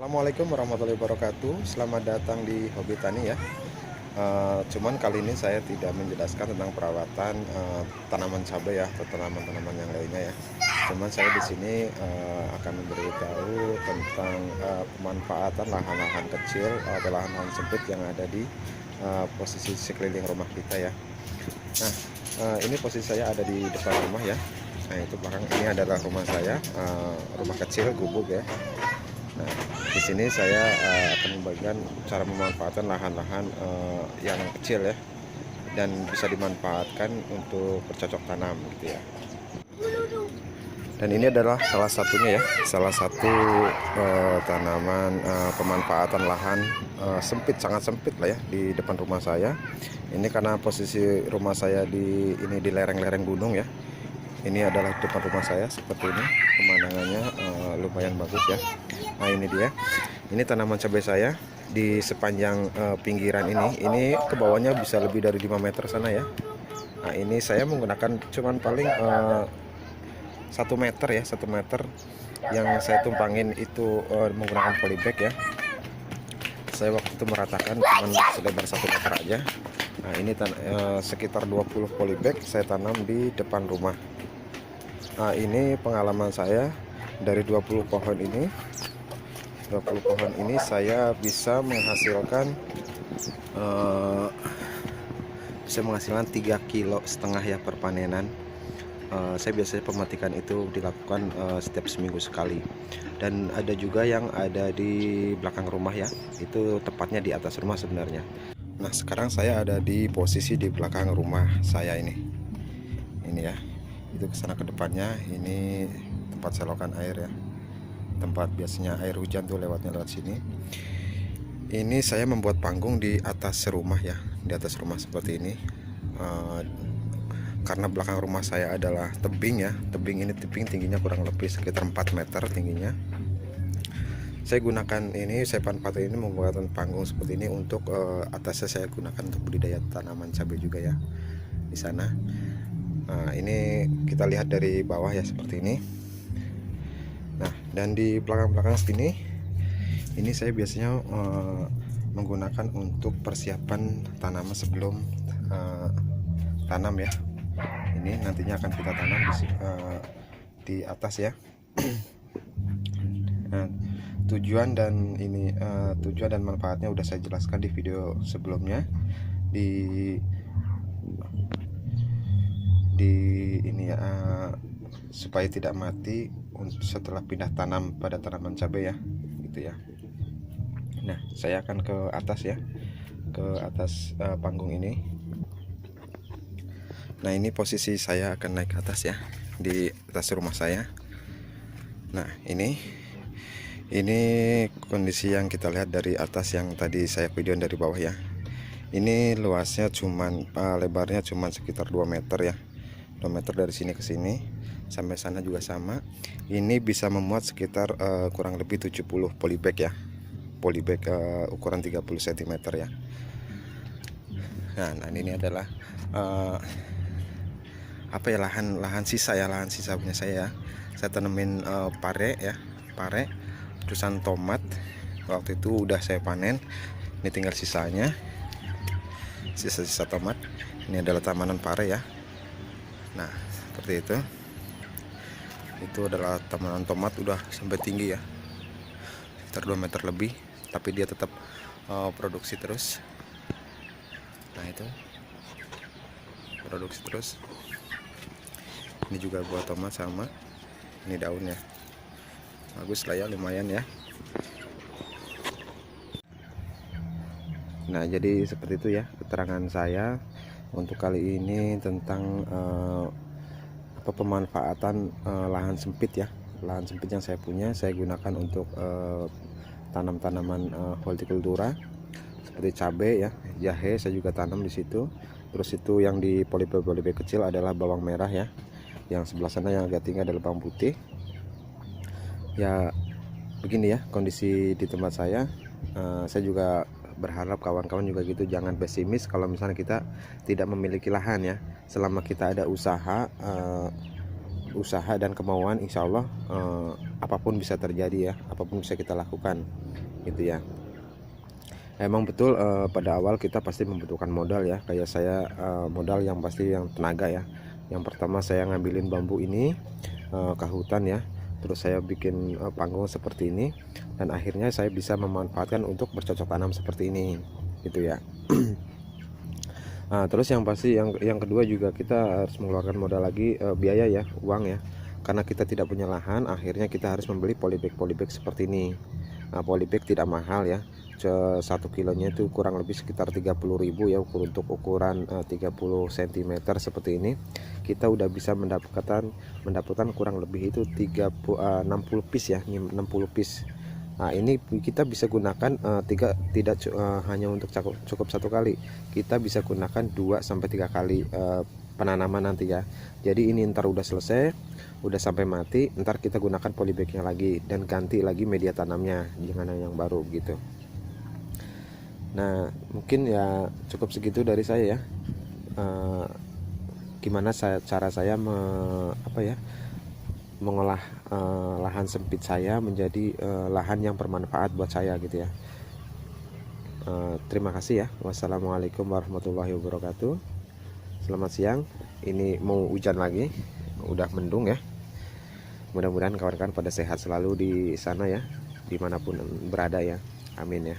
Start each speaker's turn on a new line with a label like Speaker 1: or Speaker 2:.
Speaker 1: Assalamualaikum warahmatullahi wabarakatuh. Selamat datang di Hobi Tani ya. Cuman kali ini saya tidak menjelaskan tentang perawatan tanaman cabai ya atau tanaman-tanaman yang lainnya ya. Cuman saya di sini akan memberitahu tentang pemanfaatan lahan-lahan kecil atau lahan-lahan sempit yang ada di posisi sekeliling rumah kita ya. Nah, ini posisi saya ada di depan rumah ya. Nah, itu belakang ini adalah rumah saya, rumah kecil gubuk ya. Nah, di sini saya akan membagikan cara memanfaatkan lahan-lahan yang kecil ya, dan bisa dimanfaatkan untuk bercocok tanam gitu ya. Dan ini adalah salah satunya ya, salah satu tanaman pemanfaatan lahan sempit, sangat sempit lah ya di depan rumah saya. Ini karena posisi rumah saya di lereng-lereng gunung ya. Ini adalah depan rumah saya seperti ini, pemandangannya lumayan bagus ya. Nah, ini dia, ini tanaman cabai saya di sepanjang pinggiran ini ke bawahnya bisa lebih dari 5 meter sana ya. Nah, ini saya menggunakan cuman paling 1 meter ya, 1 meter yang saya tumpangin itu menggunakan polybag ya. Saya waktu itu meratakan cuman selebar 1 meter aja. Nah, ini sekitar 20 polybag saya tanam di depan rumah. Nah, ini pengalaman saya dari 20 pohon ini. 20 pohon ini saya bisa menghasilkan 3,5 kilo ya per panenan. Saya biasanya pemetikan itu dilakukan setiap seminggu sekali. Dan ada juga yang ada di belakang rumah ya, itu tepatnya di atas rumah sebenarnya. Nah, sekarang saya ada di posisi di belakang rumah saya ini ya. Itu kesana ke depannya, ini tempat selokan air ya, tempat biasanya air hujan tuh lewat sini. Ini saya membuat panggung di atas rumah ya, di atas rumah seperti ini. Karena belakang rumah saya adalah tebing ya, tebing tingginya kurang lebih sekitar 4 meter tingginya. Saya gunakan ini, saya manfaatkan ini membuat panggung seperti ini untuk atasnya saya gunakan untuk budidaya tanaman cabai juga ya di sana. Nah, ini kita lihat dari bawah ya seperti ini. Nah, dan di belakang-belakang sini ini saya biasanya menggunakan untuk persiapan tanaman sebelum tanam ya. Ini nantinya akan kita tanam di atas ya. Nah, tujuan dan manfaatnya udah saya jelaskan di video sebelumnya di ini ya, supaya tidak mati setelah pindah tanam pada tanaman cabai ya, gitu ya. Nah, saya akan ke atas ya, ke atas panggung ini. Nah, ini posisi saya akan naik ke atas ya, di atas rumah saya. Nah, ini kondisi yang kita lihat dari atas yang tadi saya videoin dari bawah ya. Ini luasnya lebarnya cuman sekitar 2 meter ya. 2 meter dari sini ke sini sampai sana juga sama. Ini bisa memuat sekitar kurang lebih 70 polybag ya, polybag ukuran 30 cm ya. Nah, ini adalah lahan sisa punya saya. Saya tanemin pare ya, pare, terusan tomat. Waktu itu udah saya panen, ini tinggal sisanya, sisa-sisa tomat. Ini adalah tanaman pare ya. Nah, seperti itu. Itu adalah tanaman tomat udah sampai tinggi ya, sekitar 2 meter lebih, tapi dia tetap produksi terus. Nah, itu produksi terus. Ini juga buah tomat sama. Ini daunnya bagus lah ya, lumayan ya. Nah, jadi seperti itu ya keterangan saya untuk kali ini tentang pemanfaatan lahan sempit ya. Lahan sempit yang saya punya saya gunakan untuk tanam-tanaman hortikultura seperti cabai ya, jahe saya juga tanam di situ. Terus itu yang di polybag kecil adalah bawang merah ya. Yang sebelah sana yang agak tinggi adalah bawang putih. Ya, begini ya kondisi di tempat saya. Saya juga berharap kawan-kawan juga gitu, jangan pesimis kalau misalnya kita tidak memiliki lahan ya. Selama kita ada usaha dan kemauan, insya Allah apapun bisa terjadi ya, apapun bisa kita lakukan gitu ya. Emang betul pada awal kita pasti membutuhkan modal ya, kayak saya modal yang pasti yang tenaga ya. Yang pertama saya ngambilin bambu ini ke hutan ya, terus saya bikin panggung seperti ini, dan akhirnya saya bisa memanfaatkan untuk bercocok tanam seperti ini gitu ya. Nah, terus yang pasti yang kedua juga kita harus mengeluarkan modal lagi, biaya ya, uang ya, karena kita tidak punya lahan. Akhirnya kita harus membeli polybag seperti ini. Nah, polybag tidak mahal ya, 1 kilonya itu kurang lebih sekitar 30.000 ya, untuk ukuran 30 cm seperti ini. Kita udah bisa mendapatkan kurang lebih itu 60 piece ya, 60 piece. Nah, ini kita bisa gunakan tidak hanya untuk cukup satu kali, kita bisa gunakan 2 sampai 3 kali penanaman nanti ya. Jadi ini ntar udah selesai, udah sampai mati, ntar kita gunakan polybagnya lagi dan ganti lagi media tanamnya dengan yang baru gitu. Nah, mungkin ya cukup segitu dari saya ya. Gimana cara saya mengolah lahan sempit saya menjadi lahan yang bermanfaat buat saya gitu ya. Terima kasih ya. Wassalamualaikum warahmatullahi wabarakatuh. Selamat siang. Ini mau hujan lagi, udah mendung ya. Mudah-mudahan kawan-kawan pada sehat selalu di sana ya, dimanapun berada ya. Amin ya.